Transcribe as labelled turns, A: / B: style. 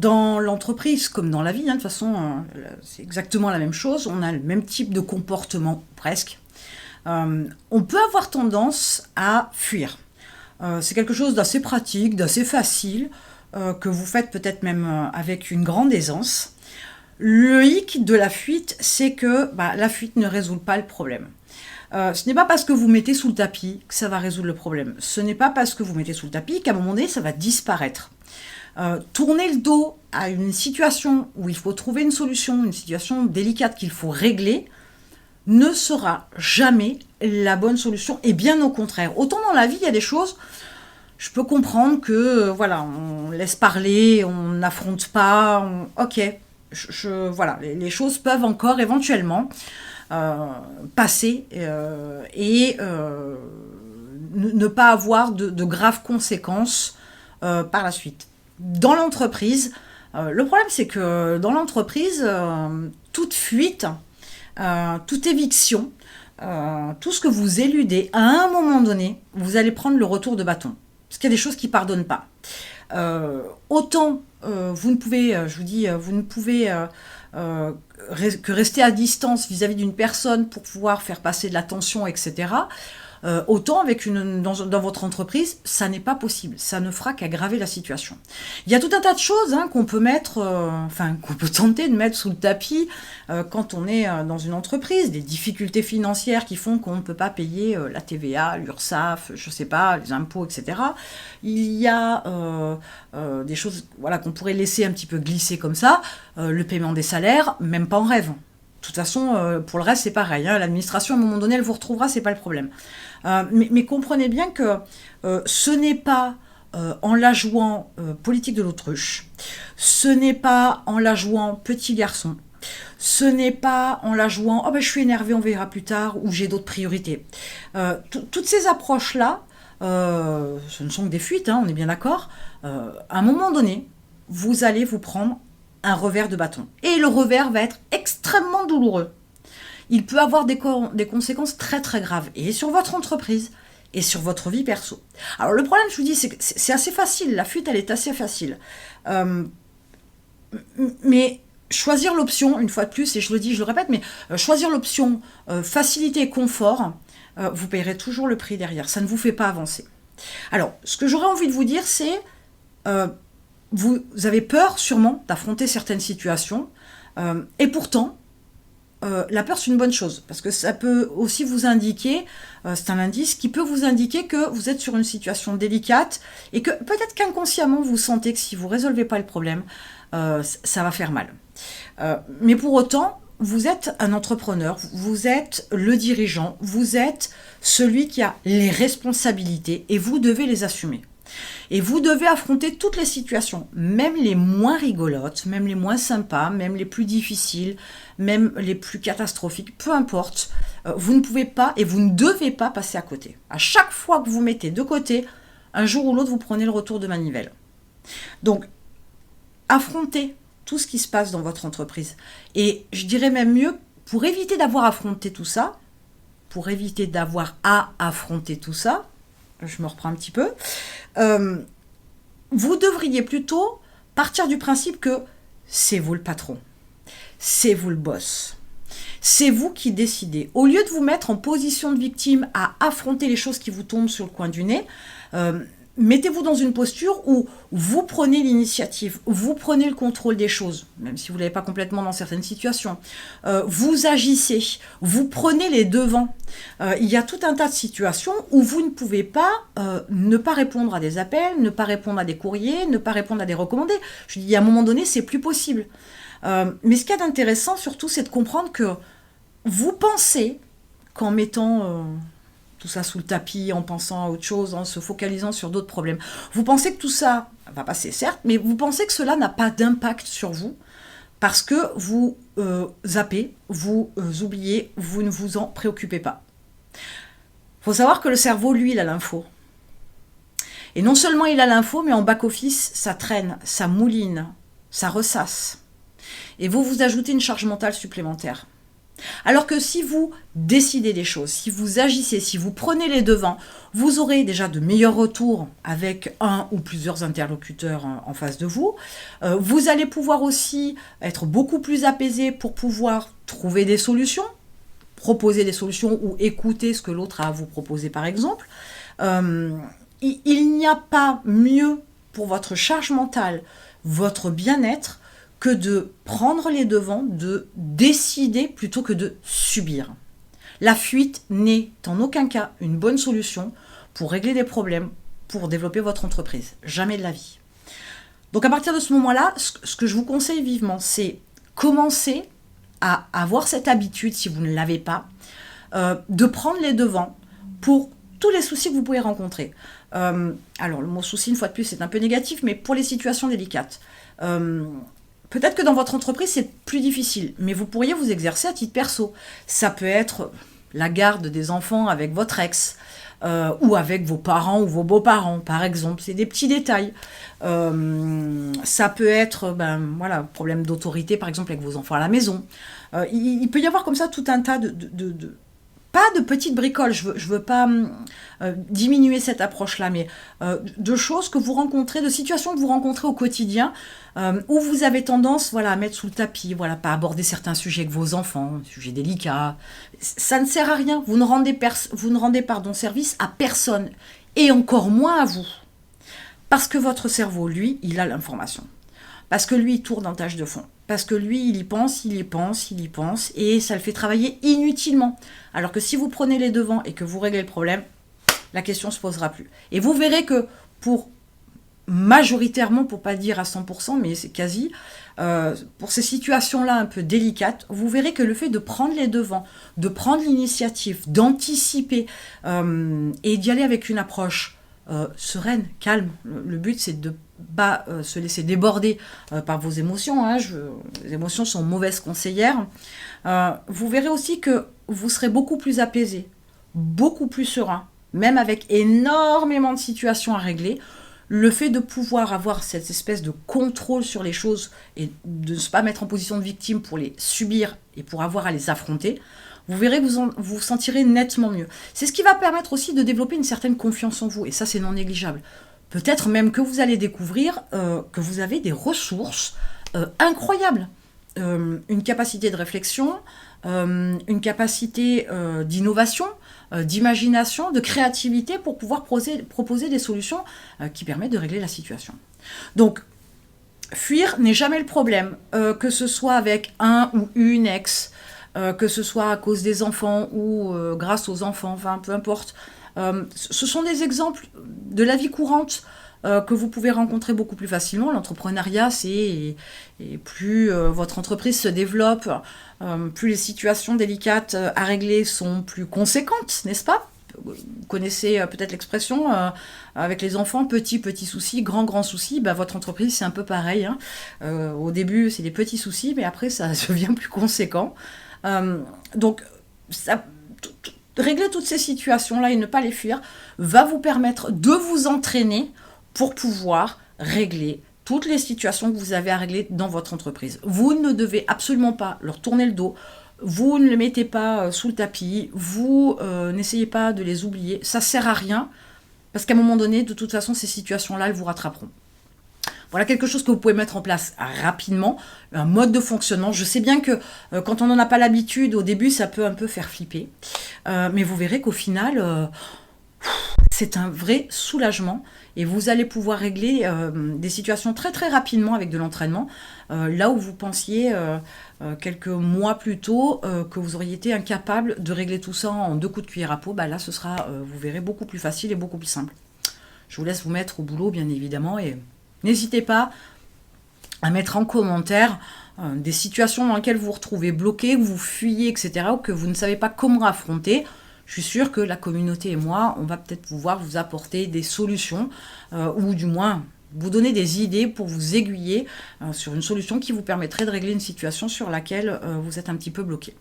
A: Dans l'entreprise, comme dans la vie, hein, de toute façon, c'est exactement la même chose. On a le même type de comportement, presque. On peut avoir tendance à fuir. C'est quelque chose d'assez pratique, d'assez facile, que vous faites peut-être même avec une grande aisance. Le hic de la fuite, c'est que la fuite ne résout pas le problème. Ce n'est pas parce que vous mettez sous le tapis que ça va résoudre le problème. Ce n'est pas parce que vous mettez sous le tapis qu'à un moment donné, ça va disparaître. Tourner le dos à une situation où il faut trouver une solution, une situation délicate qu'il faut régler, ne sera jamais la bonne solution. Et bien au contraire. Autant dans la vie, il y a des choses, je peux comprendre que, on laisse parler, on n'affronte pas, ok. Voilà, les choses peuvent encore éventuellement passer et ne pas avoir de graves conséquences par la suite. Dans l'entreprise, le problème c'est que dans l'entreprise, toute fuite, toute éviction, tout ce que vous éludez, à un moment donné, vous allez prendre le retour de bâton. Parce qu'il y a des choses qui ne pardonnent pas. Autant vous ne pouvez, vous ne pouvez que rester à distance vis-à-vis d'une personne pour pouvoir faire passer de la tension, etc. Autant dans votre entreprise, ça n'est pas possible. Ça ne fera qu'aggraver la situation. Il y a tout un tas de choses qu'on peut qu'on peut tenter de mettre sous le tapis quand on est dans une entreprise. Des difficultés financières qui font qu'on ne peut pas payer la TVA, l'URSSAF, je ne sais pas, les impôts, etc. Il y a des choses qu'on pourrait laisser un petit peu glisser comme ça. Le paiement des salaires, même pas en rêve. De toute façon, pour le reste, c'est pareil. L'administration, à un moment donné, elle vous retrouvera, c'est pas le problème. Mais comprenez bien que ce n'est pas en la jouant politique de l'autruche, ce n'est pas en la jouant petit garçon, ce n'est pas en la jouant je suis énervé, on verra plus tard, ou j'ai d'autres priorités. Toutes ces approches-là, ce ne sont que des fuites, on est bien d'accord. À un moment donné, vous allez vous prendre un revers de bâton. Et le revers va être extrêmement douloureux. Il peut avoir des conséquences très très graves, et sur votre entreprise, et sur votre vie perso. Alors le problème, je vous dis, c'est que c'est assez facile, la fuite, elle est assez facile. Mais choisir l'option, une fois de plus, et je le dis, je le répète, mais choisir l'option facilité et confort, vous payerez toujours le prix derrière, ça ne vous fait pas avancer. Alors, ce que j'aurais envie de vous dire, c'est... vous avez peur sûrement d'affronter certaines situations, et pourtant, la peur c'est une bonne chose, parce que ça peut aussi vous indiquer, c'est un indice qui peut vous indiquer que vous êtes sur une situation délicate, et que peut-être qu'inconsciemment vous sentez que si vous ne résolvez pas le problème, ça va faire mal. Mais pour autant, vous êtes un entrepreneur, vous êtes le dirigeant, vous êtes celui qui a les responsabilités, et vous devez les assumer. Et vous devez affronter toutes les situations, même les moins rigolotes, même les moins sympas, même les plus difficiles, même les plus catastrophiques, peu importe. Vous ne pouvez pas et vous ne devez pas passer à côté. À chaque fois que vous mettez de côté, un jour ou l'autre, vous prenez le retour de manivelle. Donc, affrontez tout ce qui se passe dans votre entreprise. Et je dirais même mieux, pour éviter d'avoir affronté tout ça, pour éviter d'avoir à affronter tout ça, je me reprends un petit peu, vous devriez plutôt partir du principe que c'est vous le patron, c'est vous le boss, c'est vous qui décidez. Au lieu de vous mettre en position de victime à affronter les choses qui vous tombent sur le coin du nez, mettez-vous dans une posture où vous prenez l'initiative, vous prenez le contrôle des choses, même si vous ne l'avez pas complètement dans certaines situations. Vous agissez, vous prenez les devants. Il y a tout un tas de situations où vous ne pouvez pas ne pas répondre à des appels, ne pas répondre à des courriers, ne pas répondre à des recommandés. Je dis, à un moment donné, c'est plus possible. Mais ce qu'il y a d'intéressant, surtout, c'est de comprendre que vous pensez qu'en mettant... tout ça sous le tapis, en pensant à autre chose, en se focalisant sur d'autres problèmes. Vous pensez que tout ça va passer, certes, mais vous pensez que cela n'a pas d'impact sur vous, parce que vous zappez, vous oubliez, vous ne vous en préoccupez pas. Il faut savoir que le cerveau, lui, il a l'info. Et non seulement il a l'info, mais en back-office, ça traîne, ça mouline, ça ressasse. Et vous ajoutez une charge mentale supplémentaire. Alors que si vous décidez des choses, si vous agissez, si vous prenez les devants, vous aurez déjà de meilleurs retours avec un ou plusieurs interlocuteurs en face de vous. Vous allez pouvoir aussi être beaucoup plus apaisé pour pouvoir trouver des solutions, proposer des solutions ou écouter ce que l'autre a à vous proposer par exemple. Il n'y a pas mieux pour votre charge mentale, votre bien-être, que de prendre les devants, de décider plutôt que de subir. La fuite n'est en aucun cas une bonne solution pour régler des problèmes, pour développer votre entreprise. Jamais de la vie. Donc à partir de ce moment-là, ce que je vous conseille vivement, c'est commencer à avoir cette habitude, si vous ne l'avez pas, de prendre les devants pour tous les soucis que vous pouvez rencontrer. Alors le mot souci, une fois de plus, c'est un peu négatif, mais pour les situations délicates. Peut-être que dans votre entreprise, c'est plus difficile, mais vous pourriez vous exercer à titre perso. Ça peut être la garde des enfants avec votre ex, ou avec vos parents ou vos beaux-parents, par exemple. C'est des petits détails. Ça peut être, problème d'autorité, par exemple, avec vos enfants à la maison. Il peut y avoir comme ça tout un tas pas de petites bricoles, je veux pas diminuer cette approche-là, mais de choses que vous rencontrez, de situations que vous rencontrez au quotidien, où vous avez tendance à mettre sous le tapis, pas aborder certains sujets avec vos enfants, sujets délicats. Ça ne sert à rien, vous ne rendez service à personne, et encore moins à vous. Parce que votre cerveau, lui, il a l'information. Parce que lui, il tourne en tâche de fond. Parce que lui, il y pense, et ça le fait travailler inutilement. Alors que si vous prenez les devants et que vous réglez le problème, la question ne se posera plus. Et vous verrez que majoritairement, pour pas dire à 100%, mais c'est quasi, pour ces situations-là un peu délicates, vous verrez que le fait de prendre les devants, de prendre l'initiative, d'anticiper et d'y aller avec une approche sereine, calme. Le but, c'est de pas se laisser déborder par vos émotions. Les émotions sont mauvaises conseillères. Vous verrez aussi que vous serez beaucoup plus apaisé, beaucoup plus serein, même avec énormément de situations à régler. Le fait de pouvoir avoir cette espèce de contrôle sur les choses et de ne pas mettre en position de victime pour les subir et pour avoir à les affronter, vous verrez que vous vous sentirez nettement mieux. C'est ce qui va permettre aussi de développer une certaine confiance en vous, et ça c'est non négligeable. Peut-être même que vous allez découvrir que vous avez des ressources incroyables. Une capacité de réflexion, une capacité d'innovation, d'imagination, de créativité pour pouvoir proposer des solutions qui permettent de régler la situation. Donc, fuir n'est jamais le problème, que ce soit avec un ou une ex, que ce soit à cause des enfants ou grâce aux enfants, peu importe. Ce sont des exemples de la vie courante que vous pouvez rencontrer beaucoup plus facilement. L'entrepreneuriat, et plus votre entreprise se développe, plus les situations délicates à régler sont plus conséquentes, n'est-ce pas ? Vous connaissez peut-être l'expression avec les enfants, petit souci, grand souci. Votre entreprise, c'est un peu pareil. Au début, c'est des petits soucis, mais après, ça devient plus conséquent. Donc, régler toutes ces situations-là et ne pas les fuir va vous permettre de vous entraîner pour pouvoir régler toutes les situations que vous avez à régler dans votre entreprise. Vous ne devez absolument pas leur tourner le dos, vous ne les mettez pas sous le tapis, vous n'essayez pas de les oublier, ça ne sert à rien, parce qu'à un moment donné, de toute façon, ces situations-là, elles vous rattraperont. Voilà quelque chose que vous pouvez mettre en place rapidement, un mode de fonctionnement. Je sais bien que quand on n'en a pas l'habitude, au début, ça peut un peu faire flipper. Mais vous verrez qu'au final, c'est un vrai soulagement. Et vous allez pouvoir régler des situations très très rapidement avec de l'entraînement. Là où vous pensiez quelques mois plus tôt que vous auriez été incapable de régler tout ça en 2 coups de cuillère à peau, là ce sera, vous verrez, beaucoup plus facile et beaucoup plus simple. Je vous laisse vous mettre au boulot, bien évidemment, et n'hésitez pas à mettre en commentaire des situations dans lesquelles vous vous retrouvez bloqué, que vous fuyez, etc., ou que vous ne savez pas comment affronter. Je suis sûre que la communauté et moi, on va peut-être pouvoir vous apporter des solutions, ou du moins vous donner des idées pour vous aiguiller sur une solution qui vous permettrait de régler une situation sur laquelle vous êtes un petit peu bloqué.